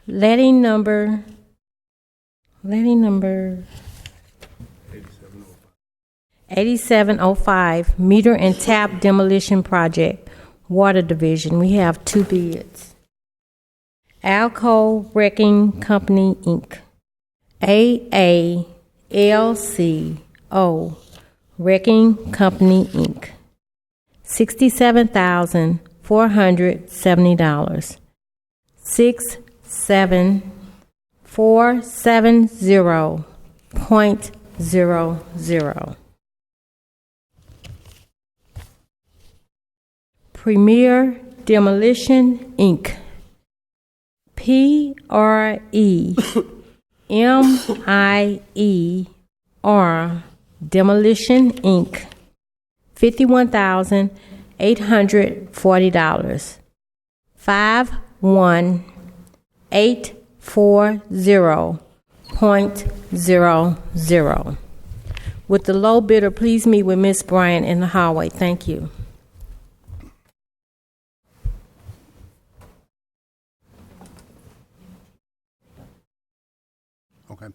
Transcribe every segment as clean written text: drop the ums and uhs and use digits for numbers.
letting number 8705, meter and tap demolition project, Water Division. We have 2 bids. Alco Wrecking Company, Inc. AALCO Wrecking Company, Inc. $67,470. 67470.00. Premier Demolition, Inc. PREMIER Demolition, Inc. $51,840. 51840.00. With the low bidder, please meet with Ms. Bryant in the hallway. Thank you. Okay.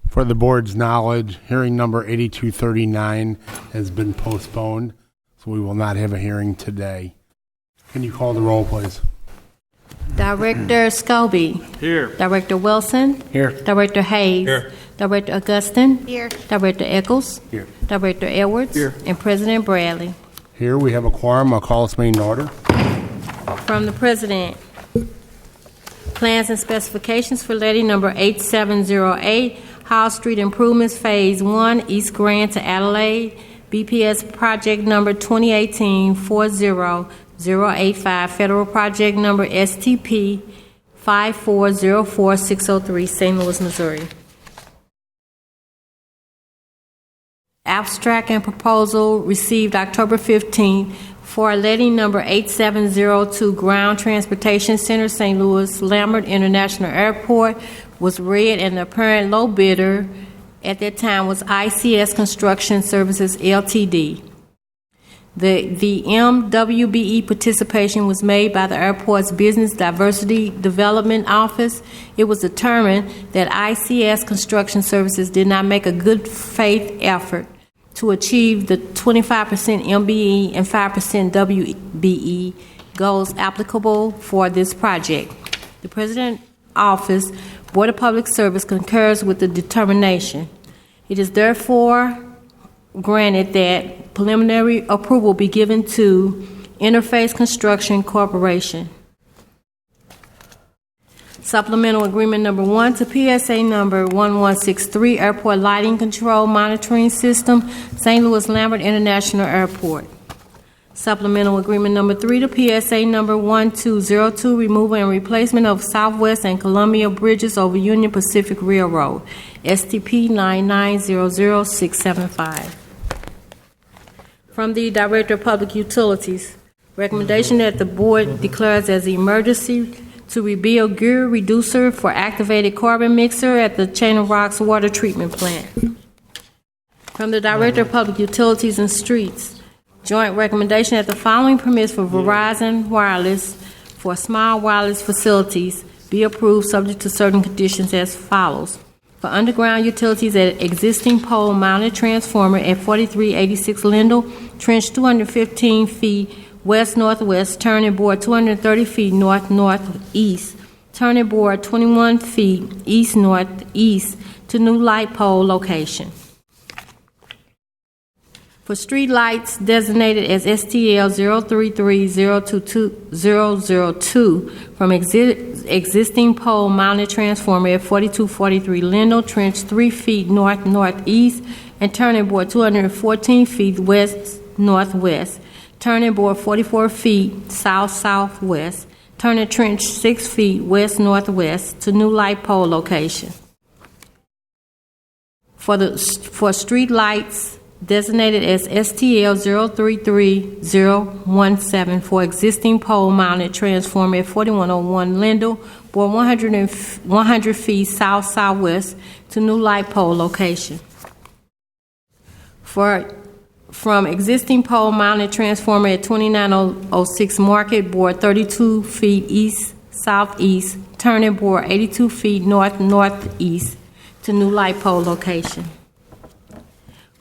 For the board's knowledge, hearing number 8239 has been postponed, so we will not have a hearing today. Can you call the roll, please? Director Scobie. Here. Director Wilson. Here. Director Hayes. Here. Director Augustin. Here. Director Eccles. Here. Director Edwards. Here. And President Bradley. Here we have a quorum. I'll call this meeting to order. From the President, plans and specifications for letting number 8708, Hall Street Improvements Phase 1, East Grand to Adelaide, BPS project number 2018-40085, Federal project number STP 5404603, St. Louis, Missouri. Abstract and proposal received October 15 for letting number 8702, Ground Transportation Center, St. Louis Lambert International Airport, was read, and the apparent low bidder at that time was ICS Construction Services, Ltd. The MWBE participation was made by the airport's Business Diversity Development Office. It was determined that ICS Construction Services did not make a good faith effort to achieve the 25% MBE and 5% WBE goals applicable for this project. The President's Office, Board of Public Service, concurs with the determination. It is therefore granted that preliminary approval be given to Interface Construction Corporation. Supplemental Agreement Number 1 to PSA Number 1163, Airport Lighting Control Monitoring System, St. Louis Lambert International Airport. Supplemental Agreement Number 3 to PSA Number 1202, Removal and Replacement of Southwest and Columbia Bridges over Union Pacific Railroad, STP 9900675. From the Director of Public Utilities, recommendation that the Board declares as an emergency to rebuild gear reducer for activated carbon mixer at the Chain of Rocks Water Treatment Plant. From the Director of Public Utilities and Streets, joint recommendation that the following permits for Verizon Wireless for small wireless facilities be approved subject to certain conditions as follows. For underground utilities at existing pole mounted transformer at 4386 Lindell, trench 215 feet west-northwest, turning board 230 feet north-northeast, turning board 21 feet east-northeast to new light pole location. For street lights designated as STL 033022002 from existing pole mounted transformer at 4243 Lindell, trench 3 feet north-northeast, and turning board 214 feet west-northwest, turning board 44 feet south-southwest, turning trench 6 feet west-northwest to new light pole location. For street lights designated as STL 033017 for existing pole mounted transformer at 4101 Lindell, bore 100 feet south-southwest to new light pole location. From existing pole mounted transformer at 2906 Market, bore 32 feet east-southeast, turning bore 82 feet north-northeast to new light pole location.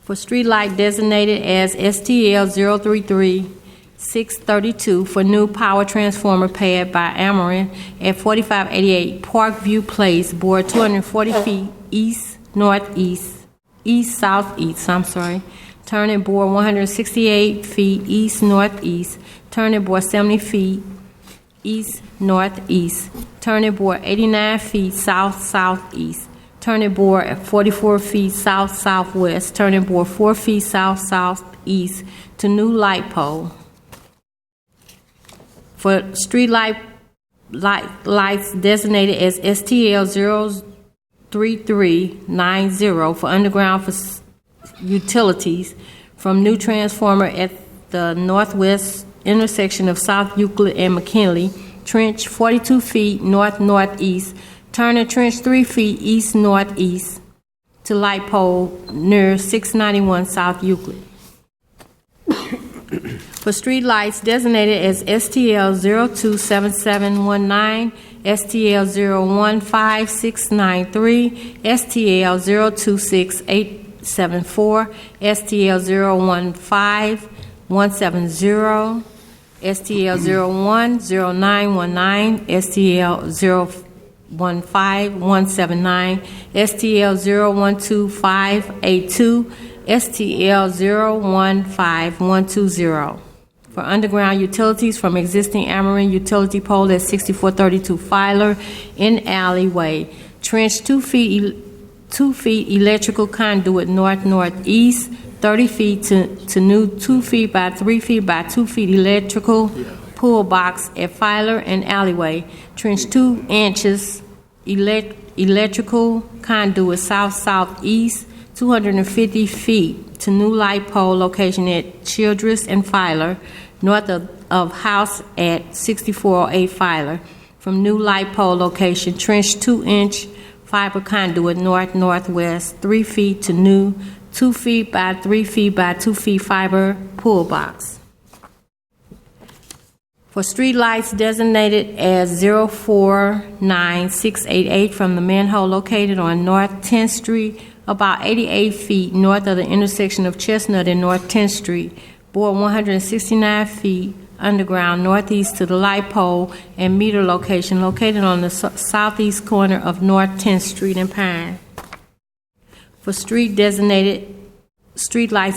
For street light designated as STL 033632 for new power transformer pad by Ameren at 4588 Parkview Place, bore 240 feet east-southeast, turning bore 168 feet east-northeast, turning bore 70 feet east-northeast, turning bore 89 feet south-southeast, turning bore at 44 feet south-southwest, turning bore 4 feet south-southeast to new light pole. For street lights designated as STL 03390 for underground utilities from new transformer at the northwest intersection of South Euclid and McKinley, trench 42 feet north-northeast, turn a trench 3 feet east-northeast to light pole near 691 South Euclid. For street lights designated as STL 027719, STL 015693, STL 026874, STL 015170, STL 010919, STL 015179, STL 012582, STL 015120. For underground utilities from existing Ameren utility pole at 6432 Filer in alleyway, trench 2 feet electrical conduit north-northeast, 30 feet to new 2 feet by 3 feet by 2 feet electrical pull box at Filer and alleyway, trench 2 inches electrical conduit south-southeast, 250 feet to new light pole location at Childress and Filer, north of house at 6408 Filer. From new light pole location, trench 2-inch fiber conduit north-northwest, 3 feet to new 2 feet by 3 feet by 2 feet fiber pull box. For street lights designated as 049688 from the manhole located on North 10th Street, about 88 feet north of the intersection of Chestnut and North 10th Street, bore 169 feet underground northeast to the light pole and meter location located on the southeast corner of North 10th Street and Pine. For street lights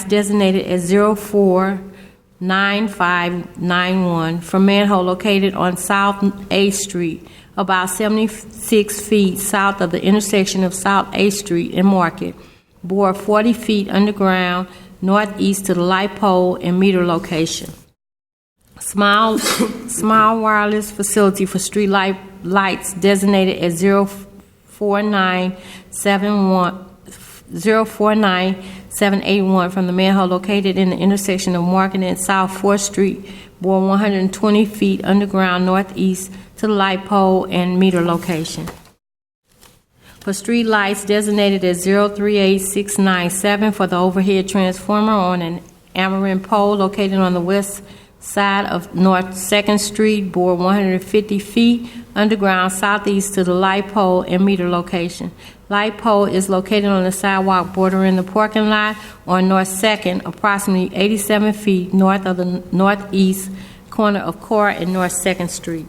designated as 049591 from manhole located on South 8th Street, about 76 feet south of the intersection of South 8th Street and Market, bore 40 feet underground northeast to the light pole and meter location. Small wireless facility for street lights designated as 049781 from the manhole located in the intersection of Market and South 4th Street, bore 120 feet underground northeast to the light pole and meter location. For street lights designated as 038697 for the overhead transformer on an Ameren pole located on the west side of North 2nd Street, bore 150 feet underground southeast to the light pole and meter location. Light pole is located on the sidewalk bordering the parking lot on North 2nd, approximately 87 feet north of the northeast corner of Core and North 2nd Street.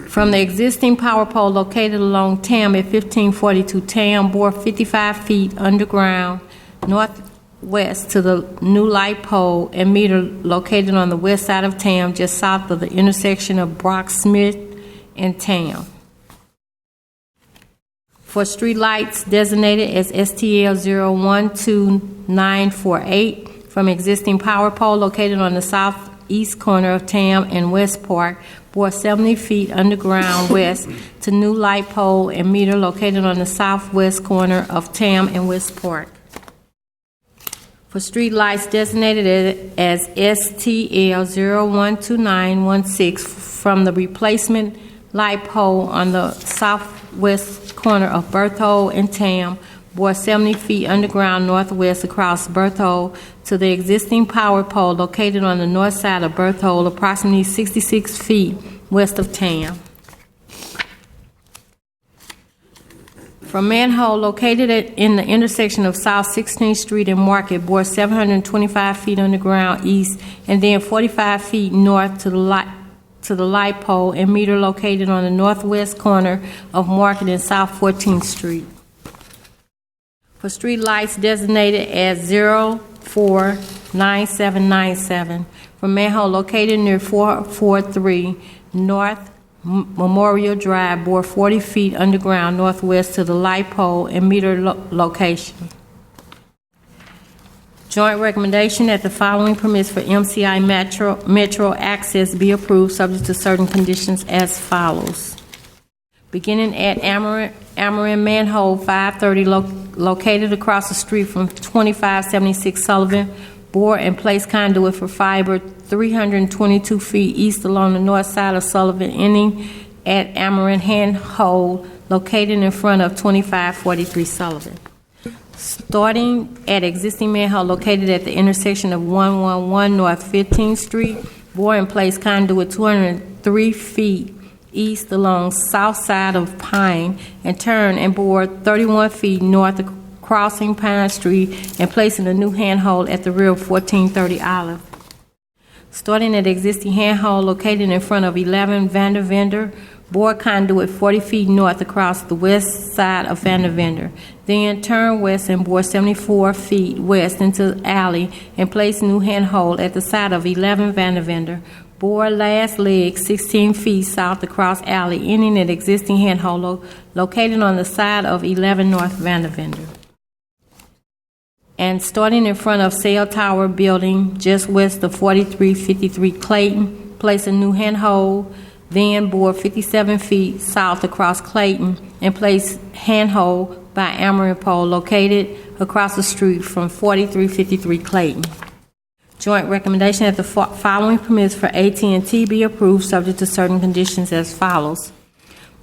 From the existing power pole located along Tam at 1542 Tam, bore 55 feet underground northwest to the new light pole and meter located on the west side of Tam, just south of the intersection of Brock Smith and Tam. For street lights designated as STL 012948 from existing power pole located on the southeast corner of Tam and West Park, bore 70 feet underground west to new light pole and meter located on the southwest corner of Tam and West Park. For street lights designated as STL 012916 from the replacement light pole on the southwest corner of Berthold and Tam, bore 70 feet underground northwest across Berthold to the existing power pole located on the north side of Berthold, approximately 66 feet west of Tam. From manhole located in the intersection of South 16th Street and Market, bore 725 feet underground east and then 45 feet north to the light pole and meter located on the northwest corner of Market and South 14th Street. For street lights designated as 049797, from manhole located near 443 North Memorial Drive, bore 40 feet underground northwest to the light pole and meter location. Joint recommendation that the following permits for MCI Metro access be approved, subject to certain conditions as follows. Beginning at Amarin Manhole 530, located across the street from 2576 Sullivan, bore and place conduit for fiber 322 feet east along the north side of Sullivan, ending at Amarin Handhole, located in front of 2543 Sullivan. Starting at existing manhole located at the intersection of 111 North 15th Street, bore and place conduit 203 feet east along south side of Pine, and turn and bore 31 feet north crossing Pine Street and placing a new handhole at the rear of 1430 Olive. Starting at existing handhole located in front of 11 Vandervender, bore conduit 40 feet north across the west side of Vandervender. Then turn west and bore 74 feet west into the alley and place new handhole at the side of 11 Vandervender. Bore last leg 16 feet south across alley, ending at existing handhole located on the side of 11 North Vandervender. And starting in front of Cell Tower Building, just west of 4353 Clayton, place a new handhole, then bore 57 feet south across Clayton and place handhole by Amarin Pole located across the street from 4353 Clayton. Joint recommendation that the following permits for AT&T be approved, subject to certain conditions as follows.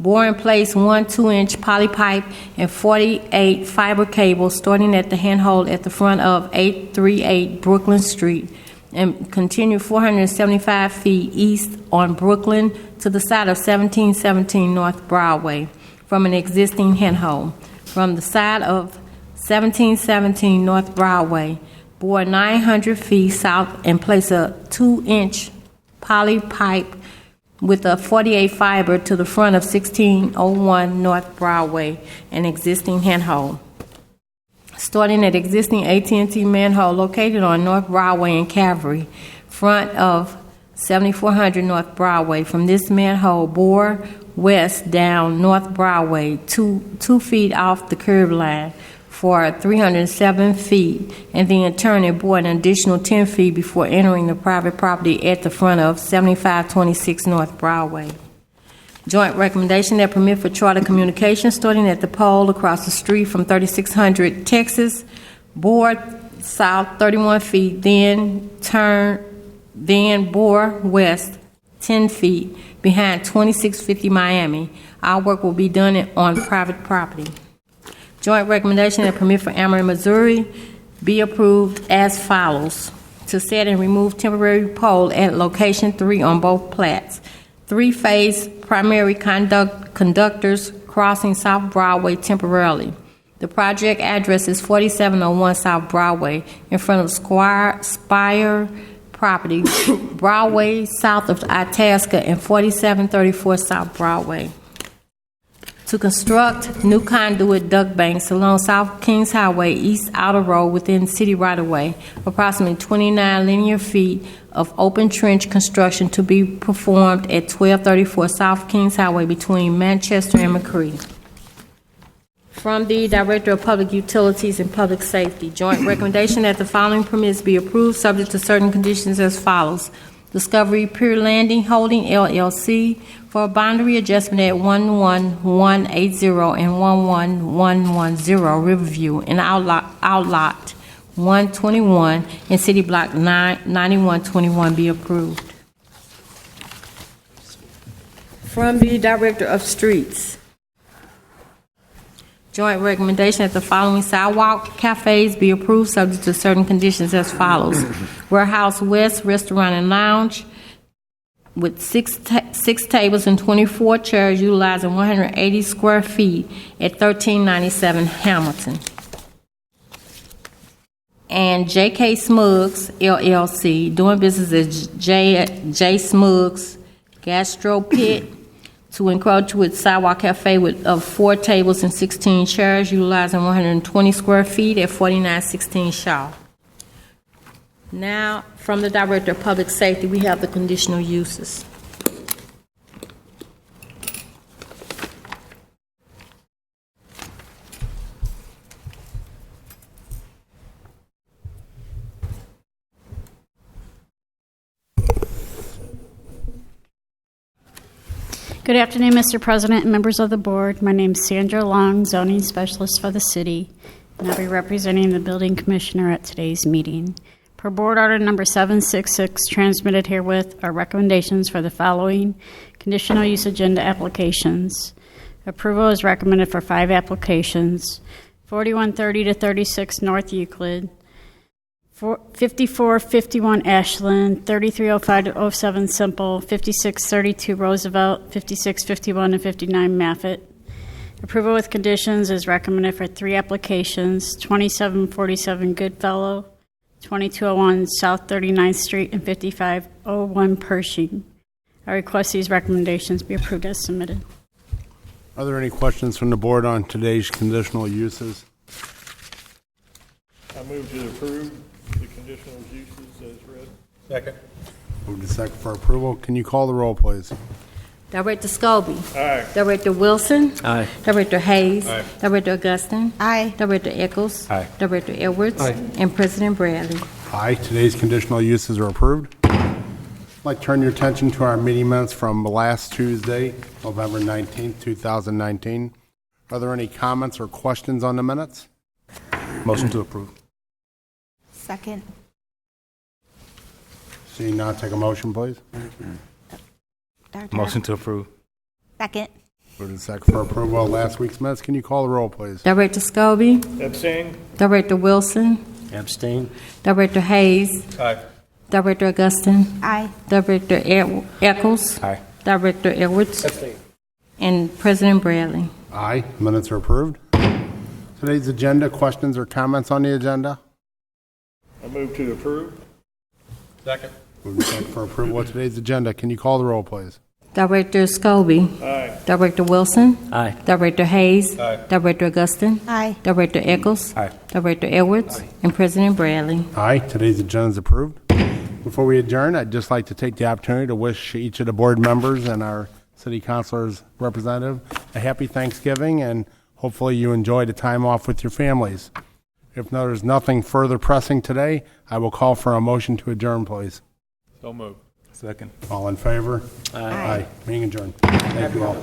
Bore and place 1 2-inch poly pipe and 48 fiber cable starting at the handhole at the front of 838 Brooklyn Street and continue 475 feet east on Brooklyn to the side of 1717 North Broadway from an existing handhole. From the side of 1717 North Broadway, bore 900 feet south and place a 2-inch poly pipe with a 48 fiber to the front of 1601 North Broadway, an existing handhole. Starting at existing AT&T manhole located on North Broadway and Calvary, front of 7400 North Broadway. From this manhole, bore west down North Broadway, 2 feet off the curb line for 307 feet, and then turn and bore an additional 10 feet before entering the private property at the front of 7526 North Broadway. Joint recommendation that permit for charter communication starting at the pole across the street from 3600 Texas, bore south 31 feet, then bore west 10 feet behind 2650 Miami. Our work will be done on private property. Joint recommendation that permit for Amarin, Missouri be approved as follows. To set and remove temporary pole at location 3 on both plats. 3-phase primary conductors crossing South Broadway temporarily. The project address is 4701 South Broadway in front of Spire property, Broadway south of Itasca, and 4734 South Broadway. To construct new conduit duct banks along South Kings Highway, East Outer Road within city right-of-way, approximately 29 linear feet of open trench construction to be performed at 1234 South Kings Highway between Manchester and McCree. From the Director of Public Utilities and Public Safety, joint recommendation that the following permits be approved, subject to certain conditions as follows. Discovery Pier Landing Holding, LLC, for a boundary adjustment at 11180 and 11110 Riverview in Outlot 121 and City Block 9121 be approved. From the Director of Streets. Joint recommendation that the following sidewalk cafes be approved subject to certain conditions as follows. Warehouse West Restaurant and Lounge with six tables and 24 chairs utilizing 180 square feet at 1397 Hamilton. And J.K. Smuggs, LLC, doing business as J. Smuggs Gastro Pit, to encroach with Sidewalk Cafe of 4 tables and 16 chairs, utilizing 120 square feet at 4916 Shaw. Now, from the Director of Public Safety, we have the conditional uses. Good afternoon, Mr. President and members of the board. My name is Sandra Long, zoning specialist for the city, and I'll be representing the building commissioner at today's meeting. Per board order number 766, transmitted herewith are recommendations for the following conditional use agenda applications. Approval is recommended for 5 applications: 4130 to 36 North Euclid, 5451 Ashland, 3305 to 07 Simple, 5632 Roosevelt, 5651 and 59 Maffitt. Approval with conditions is recommended for 3 applications: 2747 Goodfellow, 2201 South 39th Street, and 5501 Pershing. I request these recommendations be approved as submitted. Are there any questions from the board on today's conditional uses? I move to approve the conditional uses as read. Second. Move to second for approval. Can you call the roll, please? Director Scobie. Aye. Director Wilson. Aye. Director Hayes. Aye. Director Augustin. Aye. Director Eccles. Aye. Director Edwards. Aye. And President Bradley. Aye. Today's conditional uses are approved. I'd like to turn your attention to our meeting minutes from last Tuesday, November 19th, 2019. Are there any comments or questions on the minutes? Motion to approve. Second. Seeing none, take a motion, please. Dr. Motion to approve. Second. Move to second for approval of last week's minutes. Can you call the roll, please? Director Scobie. Abstain. Director Wilson. Abstain. Director Hayes. Aye. Director Augustin. Aye. Director Eccles. Aye. Director Edwards. Abstain. And President Bradley. Aye. Minutes are approved. Today's agenda, questions or comments on the agenda? I move to approve. Second. Move to second for approval of today's agenda. Can you call the roll, please? Director Scobie. Aye. Director Wilson. Aye. Director Hayes. Aye. Director Augustin. Aye. Director Eccles. Aye. Director Edwards. And President Bradley. Aye. Today's agenda is approved. Before we adjourn, I'd just like to take the opportunity to wish each of the board members and our city councilors representative a happy Thanksgiving, and hopefully you enjoy the time off with your families. If there's nothing further pressing today, I will call for a motion to adjourn, please. So moved. Second. All in favor? Aye. Aye. Meeting adjourned. Thank you all.